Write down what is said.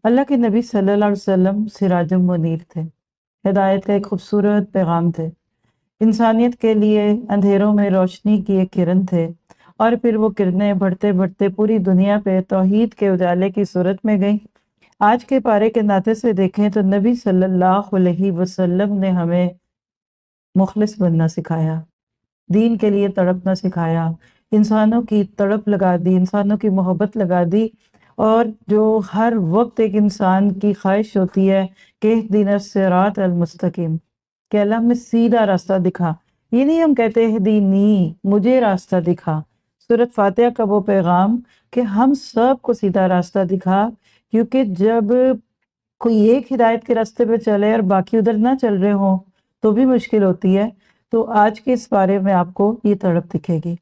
اللہ کے نبی صلی اللہ علیہ وسلم سراج المنیر تھے، ہدایت کا ایک خوبصورت پیغام تھے، انسانیت کے لیے اندھیروں میں روشنی کی ایک کرن تھے، اور پھر وہ کرنیں بڑھتے بڑھتے پوری دنیا پہ توحید کے اجالے کی صورت میں گئیں۔ آج کے پارے کے ناطے سے دیکھیں تو نبی صلی اللہ علیہ وسلم نے ہمیں مخلص بننا سکھایا، دین کے لیے تڑپنا سکھایا، انسانوں کی تڑپ لگا دی، انسانوں کی محبت لگا دی، اور جو ہر وقت ایک انسان کی خواہش ہوتی ہے کہ اہدنا الصراط المستقیم، کہ اللہ ہمیں سیدھا راستہ دکھا۔ یہ نہیں ہم کہتے اہدینی، مجھے راستہ دکھا، سورۃ فاتحہ کا وہ پیغام کہ ہم سب کو سیدھا راستہ دکھا، کیونکہ جب کوئی ایک ہدایت کے راستے پہ چلے اور باقی ادھر نہ چل رہے ہوں تو بھی مشکل ہوتی ہے۔ تو آج کے اس بارے میں آپ کو یہ تڑپ دکھے گی۔